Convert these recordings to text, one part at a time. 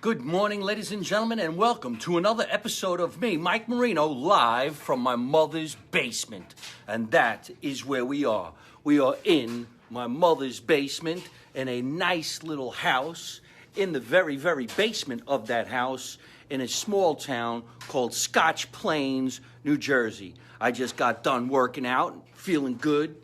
Good morning, ladies and gentlemen, and welcome to another episode of me, Mike Marino, live from my mother's basement. And that is where we are. We are in my mother's basement in a nice little house in the very, very basement of that house in a small town called Scotch Plains, New Jersey. I just got done working out, feeling good,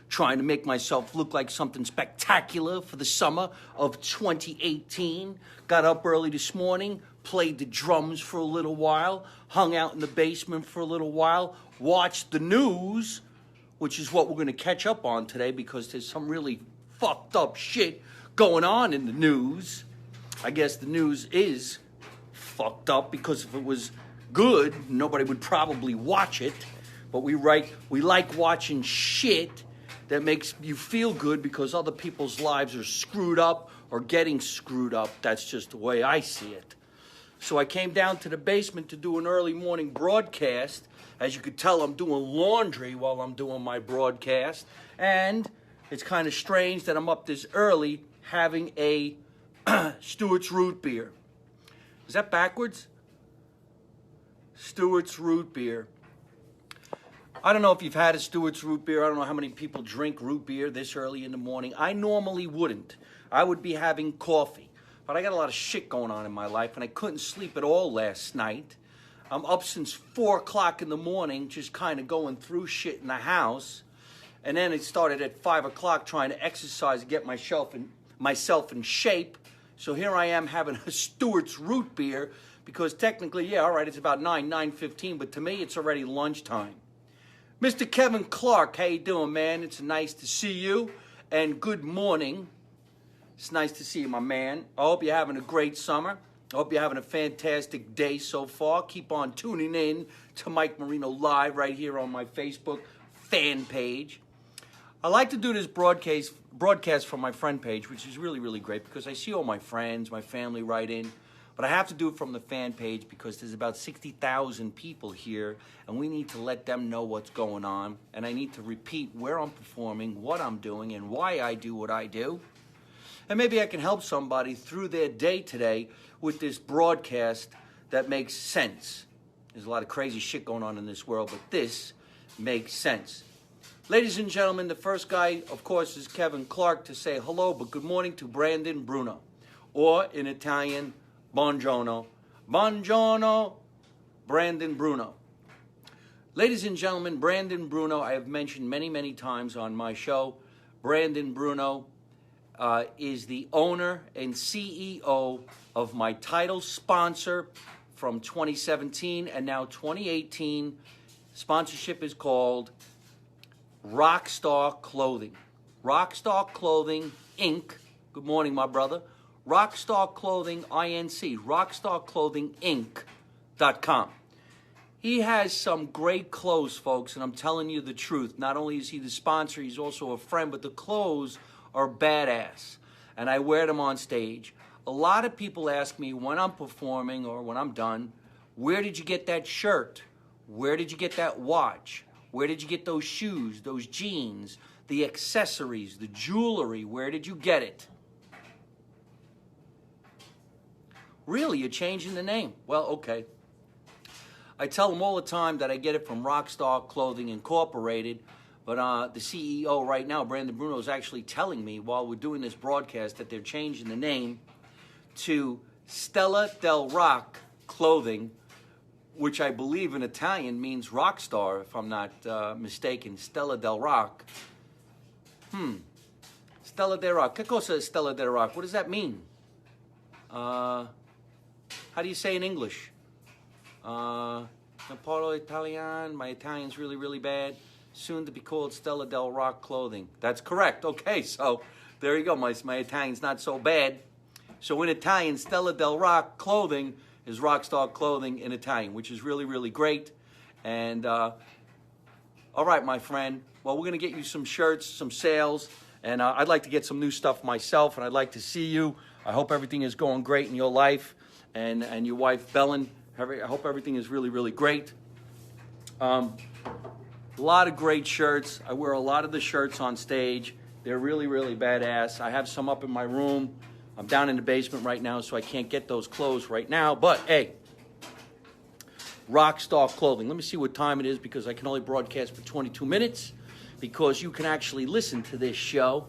trying to make myself look like something spectacular for the summer of 2018. Got up early this morning, played the drums for a little while, hung out in the basement for a little while, watched the news, which is what we're going to catch up on today because there's some really fucked up shit going on in the news. I guess the news is fucked up because if it was good, nobody would probably watch it. But we like watching shit that makes you feel good because other people's lives are screwed up or getting screwed up. That's just the way I see it. So I came down to the basement to do an early morning broadcast. As you could tell, I'm doing laundry while I'm doing my broadcast. And it's kind of strange that I'm up this early having a Stewart's root beer. Is that backwards? Stewart's root beer. I don't know if you've had a Stewart's root beer. I don't know how many people drink root beer this early in the morning. I normally wouldn't. I would be having coffee. But I got a lot of shit going on in my life, and I couldn't sleep at all last night. I'm up since 4 o'clock in the morning, just kind of going through shit in the house. And then it started at 5 o'clock trying to exercise and get myself in shape. So here I am having a Stewart's root beer because technically, yeah, all right, it's about 9:15, but to me, it's already lunchtime. Mr. Kevin Clark, how you doing, man? It's nice to see you, and good morning. It's nice to see you, my man. I hope you're having a great summer. I hope you're having a fantastic day so far. Keep on tuning in to Mike Marino Live right here on my Facebook fan page. I like to do this broadcast from my friend page, which is really, really great because I see all my friends, my family write in. But I have to do it from the fan page because there's about 60,000 people here, and we need to let them know what's going on. And I need to repeat where I'm performing, what I'm doing, and why I do what I do. And maybe I can help somebody through their day today with this broadcast that makes sense. There's a lot of crazy shit going on in this world, but this makes sense. Ladies and gentlemen, the first guy, of course, is Kevin Clark to say hello, but good morning to Brandon Bruno, or in Italian, buongiorno. Buongiorno, Brandon Bruno. Ladies and gentlemen, Brandon Bruno, I have mentioned many, many times on my show. Brandon Bruno is the owner and CEO of my title sponsor from 2017 and now 2018. Sponsorship is called Rockstar Clothing. Rockstar Clothing, Inc. Good morning, my brother. Rockstar Clothing, Inc. RockstarClothingInc.com. He has some great clothes, folks, and I'm telling you the truth. Not only is he the sponsor, he's also a friend, but the clothes are badass, and I wear them on stage. A lot of people ask me when I'm performing or when I'm done, where did you get that shirt? Where did you get that watch? Where did you get those shoes, those jeans, the accessories, the jewelry? Where did you get it? Really, you're changing the name? Well, okay. I tell them all the time that I get it from Rockstar Clothing Incorporated, but the CEO right now, Brandon Bruno, is actually telling me while we're doing this broadcast that they're changing the name to Stella Del Rock Clothing, which I believe in Italian means rock star, if I'm not mistaken. Stella Del Rock. Stella Del Rock. Che cosa è Stella Del Rock? What does that mean? How do you say in English? Non parlo Italian. My Italian's really, really bad. Soon to be called Stella Del Rock Clothing. That's correct. Okay, so there you go. My Italian's not so bad. So in Italian, Stella Del Rock Clothing is Rockstar Clothing in Italian, which is really, really great. And all right, my friend. Well, we're going to get you some shirts, some sales, and I'd like to get some new stuff myself, and I'd like to see you. I hope everything is going great in your life, and your wife, Belen. I hope everything is really, really great. A lot of great shirts. I wear a lot of the shirts on stage. They're really, really badass. I have some up in my room I'm down in the basement right now, so I can't get those clothes right now. But, hey, Rockstar Clothing. Let me see what time it is because I can only broadcast for 22 minutes because you can actually listen to this show.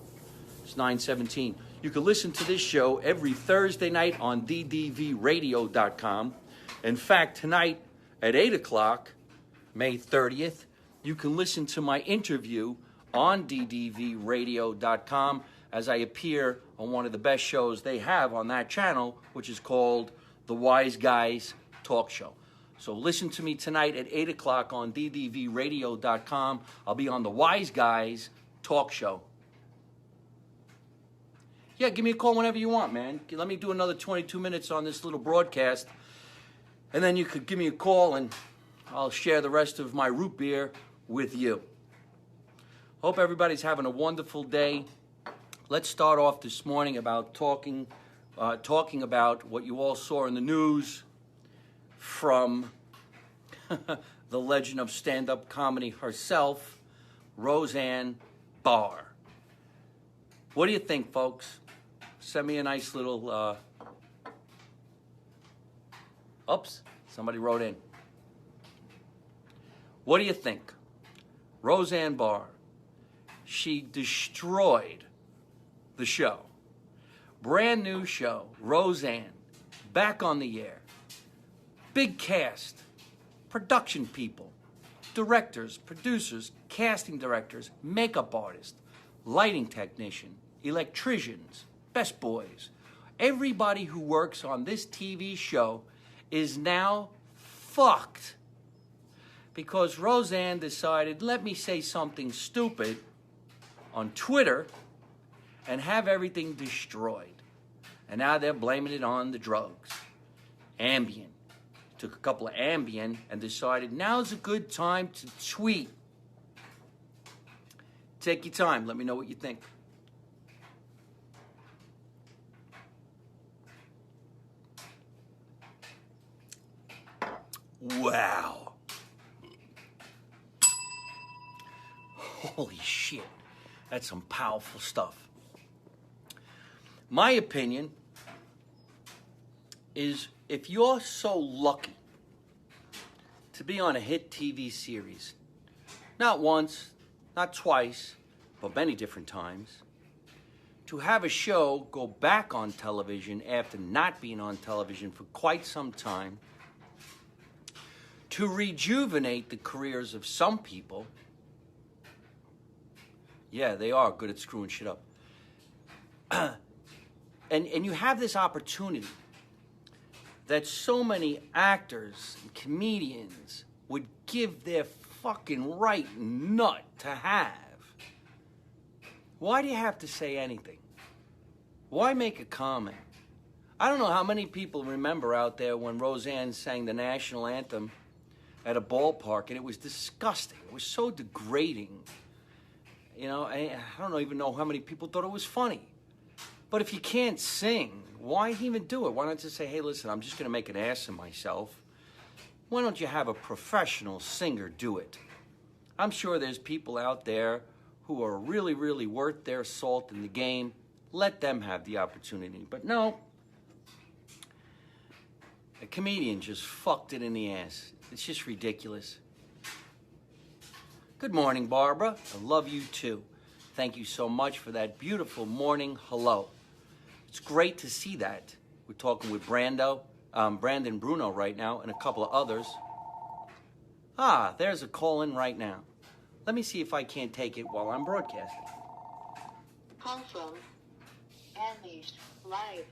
It's 9:17. You can listen to this show every Thursday night on ddvradio.com. In fact, tonight at 8 o'clock, May 30th, you can listen to my interview on ddvradio.com as I appear on one of the best shows they have on that channel, which is called The Wise Guys Talk Show. So listen to me tonight at 8 o'clock on ddvradio.com. I'll be on The Wise Guys Talk Show. Yeah, give me a call whenever you want, man. Let me do another 22 minutes on this little broadcast, and then you could give me a call, and I'll share the rest of my root beer with you. Hope everybody's having a wonderful day. Let's start off this morning about talking about what you all saw in the news from the legend of stand-up comedy herself, Rosanne Barr. What do you think, folks? Send me a nice little, oops, somebody wrote in. What do you think? Rosanne Barr, she destroyed the show. Brand new show, Rosanne, back on the air. Big cast, production people, directors, producers, casting directors, makeup artists, lighting technician, electricians, best boys. Everybody who works on this TV show is now fucked because Rosanne decided, let me say something stupid on Twitter and have everything destroyed. And now they're blaming it on the drugs. Ambien. Took a couple of Ambien and decided now's a good time to tweet. Take your time. Let me know what you think. Wow. Holy shit. That's some powerful stuff. My opinion is if you're so lucky to be on a hit TV series, not once, not twice, but many different times, to have a show go back on television after not being on television for quite some time, to rejuvenate the careers of some people. Yeah, they are good at screwing shit up. And you have this opportunity that so many actors and comedians would give their fucking right nut to have. Why do you have to say anything? Why make a comment? I don't know how many people remember out there when Rosanne sang the national anthem at a ballpark, and it was disgusting. It was so degrading. You know, I don't even know how many people thought it was funny. But if you can't sing, why even do it? Why not just say, hey, listen, I'm just going to make an ass of myself. Why don't you have a professional singer do it? I'm sure there's people out there who are really, really worth their salt in the game. Let them have the opportunity. But no, a comedian just fucked it in the ass. It's just ridiculous. Good morning, Barbara. I love you too. Thank you so much for that beautiful morning hello. It's great to see that. We're talking with Brandon Bruno right now and a couple of others. Ah, there's a call in right now. Let me see if I can't take it while I'm broadcasting. Call from Unleashed Live.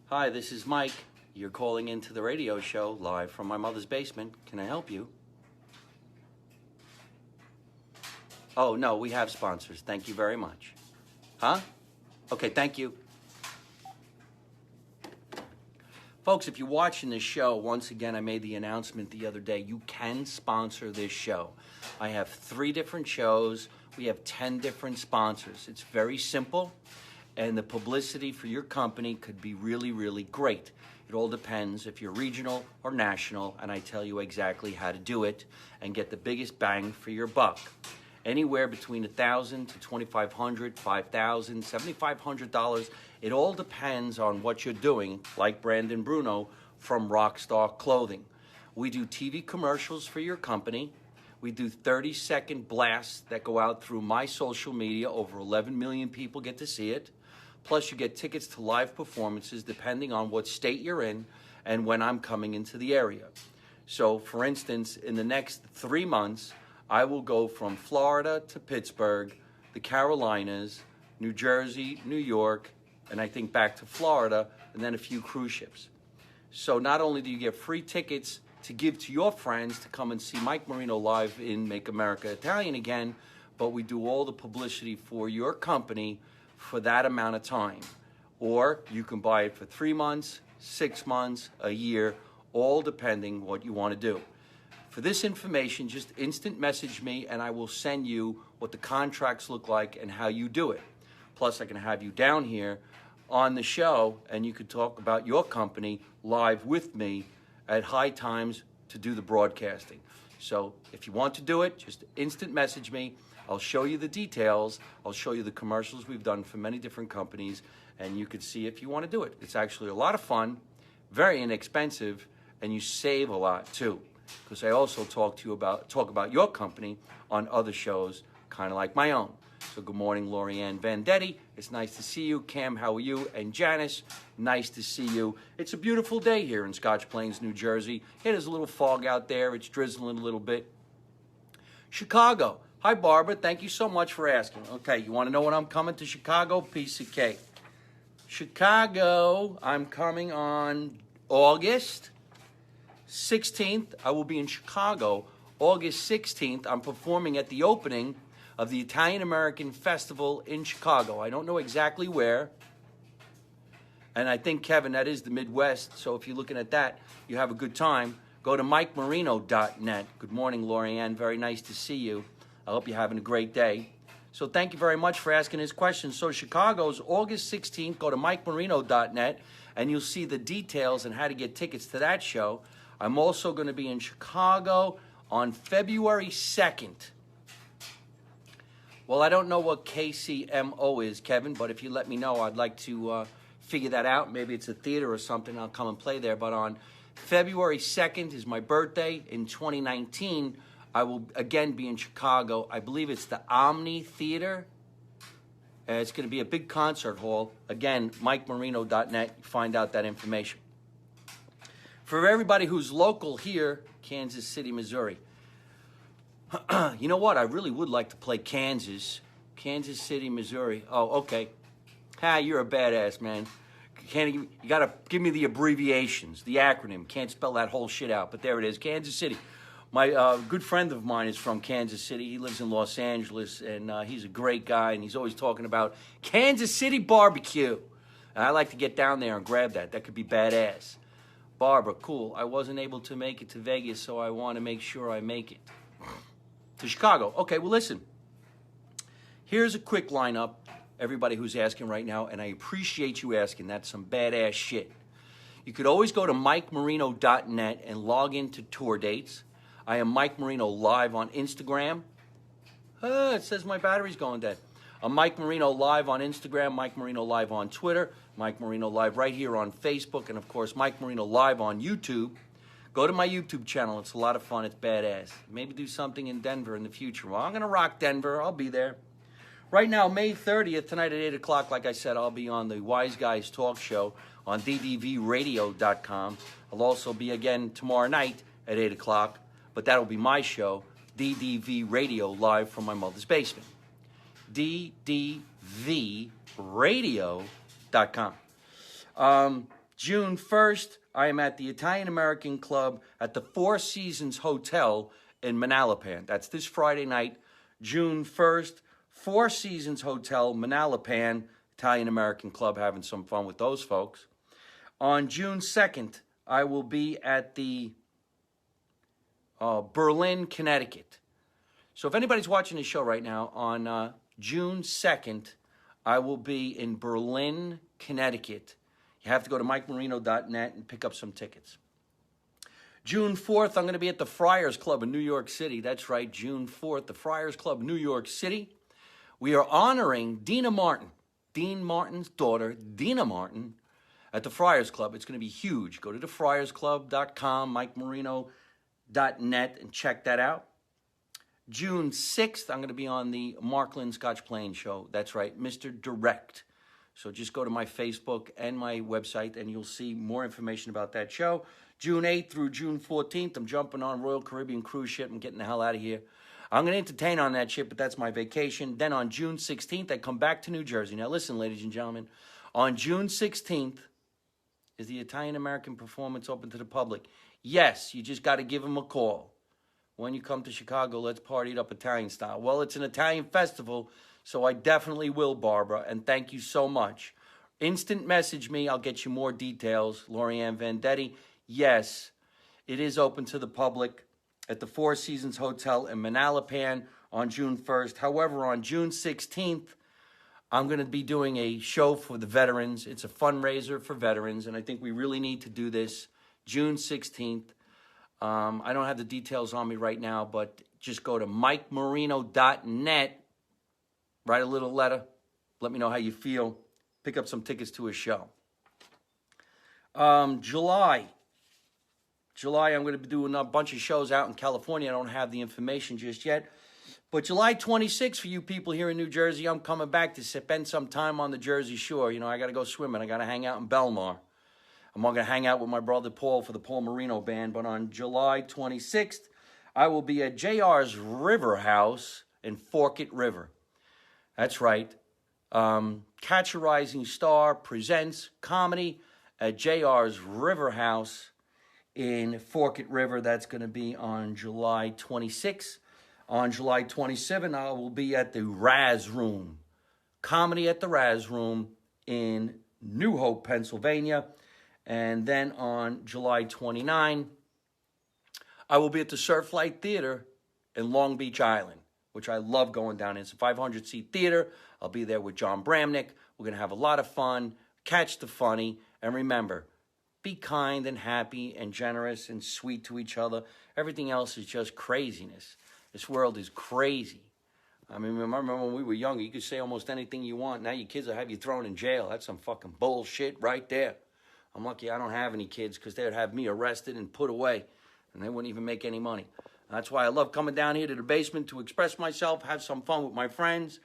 Hi, this is Mike. You're calling into the radio show live from my mother's basement. Can I help you? Oh, no, we have sponsors. Thank you very much. Huh? Okay, thank you. Folks, if you're watching this show, once again, I made the announcement the other day. You can sponsor this show. I have 3 different shows. We have 10 different sponsors. It's very simple, and the publicity for your company could be really, really great. It all depends if you're regional or national, and I tell you exactly how to do it and get the biggest bang for your buck. anywhere between $1,000 to $2,500, $5,000, $7,500. It all depends on what you're doing, like Brandon Bruno from Rockstar Clothing. We do TV commercials for your company. We do 30-second blasts that go out through my social media. Over 11 million people get to see it. Plus, you get tickets to live performances depending on what state you're in and when I'm coming into the area. So, for instance, in the next 3 months, I will go from Florida to Pittsburgh, the Carolinas, New Jersey, New York, and I think back to Florida, and then a few cruise ships. So not only do you get free tickets to give to your friends to come and see Mike Marino live in Make America Italian Again, but we do all the publicity for your company for that amount of time. Or you can buy it for 3 months, 6 months, a year, all depending what you want to do. For this information, just instant message me and I will send you what the contracts look like and how you do it. Plus, I can have you down here on the show and you could talk about your company live with me at high times to do the broadcasting. So if you want to do it, just instant message me. I'll show you the details. I'll show you the commercials we've done for many different companies, and you could see if you want to do it. It's actually a lot of fun, very inexpensive, and you save a lot too. Because I also talk about your company on other shows, kind of like my own. So good morning, Lorianne Vendetti. It's nice to see you. Cam, how are you? And Janice, nice to see you. It's a beautiful day here in Scotch Plains, New Jersey. Hey, there's a little fog out there. It's drizzling a little bit. Chicago. Hi, Barbara. Thank you so much for asking. Okay, you want to know when I'm coming to Chicago? Piece of cake. Chicago, I'm coming on August 16th. I will be in Chicago. August 16th, I'm performing at the opening of the Italian American Festival in Chicago. I don't know exactly where. And I think, Kevin, that is the Midwest. So if you're looking at that, you have a good time. Go to MikeMarino.net. Good morning, Lorianne. Very nice to see you. I hope you're having a great day. So thank you very much for asking his question. So Chicago's August 16th. Go to MikeMarino.net, and you'll see the details and how to get tickets to that show. I'm also going to be in Chicago on February 2nd. Well, I don't know what KCMO is, Kevin, but if you let me know, I'd like to figure that out. Maybe it's a theater or something. I'll come and play there. But on February 2nd is my birthday. In 2019, I will again be in Chicago. I believe it's the Omni Theater. It's going to be a big concert hall. Again, MikeMarino.net. Find out that information. For everybody who's local here, Kansas City, Missouri. You know what? I really would like to play Kansas City, Missouri. Oh, okay. You're a badass, man. You got to give me the abbreviations, the acronym. Can't spell that whole shit out, but there it is, Kansas City. My good friend of mine is from Kansas City. He lives in Los Angeles, and he's a great guy, and he's always talking about Kansas City barbecue. And I like to get down there and grab that. That could be badass. Barbara, cool. I wasn't able to make it to Vegas, so I want to make sure I make it to Chicago. Okay, well, listen. Here's a quick lineup, everybody who's asking right now, and I appreciate you asking. That's some badass shit. You could always go to MikeMarino.net and log into tour dates. I am Mike Marino live on Instagram. It says my battery's going dead. I'm Mike Marino live on Instagram, Mike Marino live on Twitter, Mike Marino live right here on Facebook, and of course, Mike Marino live on YouTube. Go to my YouTube channel. It's a lot of fun. It's badass. Maybe do something in Denver in the future. Well, I'm going to rock Denver. I'll be there. Right now, May 30th, tonight at 8 o'clock, like I said, I'll be on the Wise Guys Talk Show on ddvradio.com. I'll also be again tomorrow night at 8 o'clock, but that'll be my show, DDV Radio, live from my mother's basement. ddvradio.com. June 1st, I am at the Italian American Club at the Four Seasons Hotel in Manalapan. That's this Friday night, June 1st. Four Seasons Hotel, Manalapan, Italian American Club, having some fun with those folks. On June 2nd, I will be at the Berlin, Connecticut. So if anybody's watching this show right now, on June 2nd, I will be in Berlin, Connecticut. You have to go to MikeMarino.net and pick up some tickets. June 4th, I'm going to be at the Friars Club in New York City. That's right, June 4th, the Friars Club, New York City. We are honoring Dina Martin, Dean Martin's daughter, Dina Martin, at the Friars Club. It's going to be huge. Go to thefriersclub.com, MikeMarino.net, and check that out. June 6th, I'm going to be on the Markland Scotch Plain Show. That's right, Mr. Direct. So just go to my Facebook and my website, and you'll see more information about that show. June 8th through June 14th, I'm jumping on Royal Caribbean cruise ship. I'm getting the hell out of here. I'm going to entertain on that ship, but that's my vacation. Then on June 16th, I come back to New Jersey. Now listen, ladies and gentlemen. On June 16th is the Italian-American performance open to the public. Yes, you just got to give them a call. When you come to Chicago, let's party it up Italian style. Well, it's an Italian festival, so I definitely will, Barbara, and thank you so much. Instant message me. I'll get you more details. Lorianne Vendetti. Yes, it is open to the public at the Four Seasons Hotel in Manalapan on June 1st. However, on June 16th, I'm going to be doing a show for the veterans. It's a fundraiser for veterans, and I think we really need to do this June 16th. I don't have the details on me right now, but just go to MikeMarino.net, write a little letter, let me know how you feel, pick up some tickets to a show. July, I'm going to be doing a bunch of shows out in California. I don't have the information just yet. But July 26th, for you people here in New Jersey, I'm coming back to spend some time on the Jersey Shore. You know, I got to go swimming. I got to hang out in Belmar. I'm going to hang out with my brother Paul for the Paul Marino Band. But on July 26th, I will be at JR's River House in Forkett River. That's right. Catch a Rising Star presents comedy at JR's River House in Forkett River. That's going to be on July 26th. On July 27th, I will be at the Raz Room. Comedy at the Raz Room in New Hope, Pennsylvania. And then on July 29th, I will be at the Surflight Theater in Long Beach Island, which I love going down. It's a 500-seat theater. I'll be there with John Bramnick. We're going to have a lot of fun, catch the funny, and remember, be kind and happy and generous and sweet to each other. Everything else is just craziness. This world is crazy. I mean, remember when we were younger, you could say almost anything you want. Now your kids will have you thrown in jail. That's some fucking bullshit right there. I'm lucky I don't have any kids because they would have me arrested and put away, and they wouldn't even make any money. That's why I love coming down here to the basement to express myself, have some fun with my friends.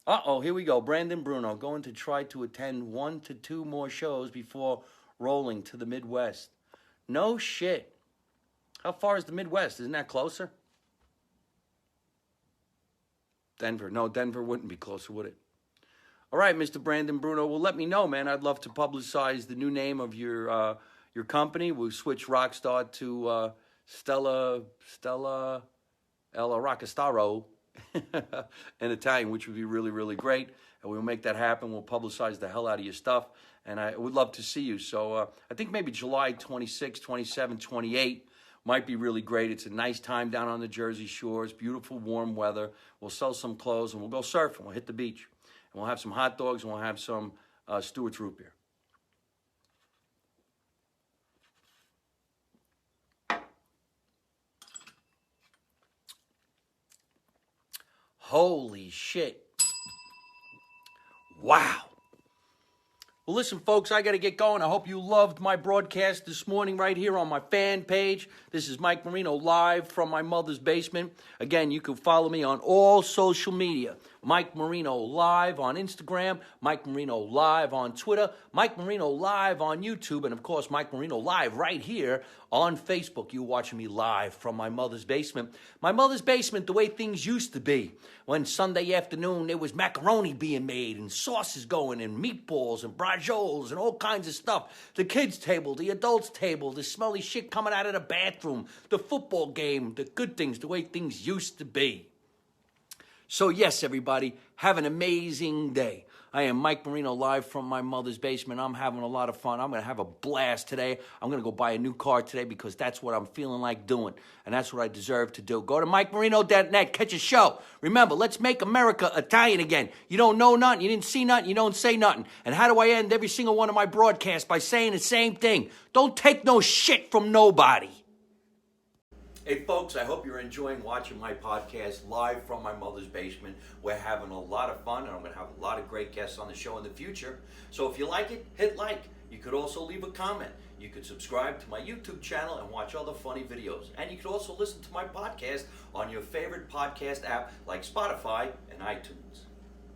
Uh-oh, here we go. Brandon Bruno going to try to attend 1 to 2 more shows before rolling to the Midwest. No shit. How far is the Midwest? Isn't that closer? Denver. No, Denver wouldn't be closer, would it? All right, Mr. Brandon Bruno. Well, let me know, man. I'd love to publicize the new name of your company. We'll switch Rockstar to Stella Ella Rockastaro in Italian, which would be really, really great. And we'll make that happen. We'll publicize the hell out of your stuff. And I would love to see you. So I think maybe July 26, 27, 28 might be really great. It's a nice time down on the Jersey Shores. Beautiful, warm weather. We'll sell some clothes, and we'll go surfing. We'll hit the beach. And we'll have some hot dogs, and we'll have some Stewart's root beer. Holy shit. Wow. Well, listen, folks, I got to get going. I hope you loved my broadcast this morning right here on my fan page. This is Mike Marino live from my mother's basement. Again, you can follow me on all social media. Mike Marino live on Instagram, Mike Marino live on Twitter, Mike Marino live on YouTube, and of course, Mike Marino live right here on Facebook. You're watching me live from my mother's basement. My mother's basement, the way things used to be. When Sunday afternoon, there was macaroni being made and sauces going and meatballs and brajolles and all kinds of stuff. The kids' table, the adults' table, the smelly shit coming out of the bathroom, the football game, the good things, the way things used to be. So yes, everybody, have an amazing day. I am Mike Marino live from my mother's basement. I'm having a lot of fun. I'm going to have a blast today. I'm going to go buy a new car today because that's what I'm feeling like doing. And that's what I deserve to do. Go to MikeMarino.net. Catch a show. Remember, let's make America Italian again. You don't know nothing. You didn't see nothing. You don't say nothing. And how do I end every single one of my broadcasts? By saying the same thing. Don't take no shit from nobody. Hey folks, I hope you're enjoying watching my podcast live from my mother's basement. We're having a lot of fun, and I'm going to have a lot of great guests on the show in the future. So if you like it, hit like. You could also leave a comment. You could subscribe to my YouTube channel and watch other funny videos. And you could also listen to my podcast on your favorite podcast app like Spotify and iTunes.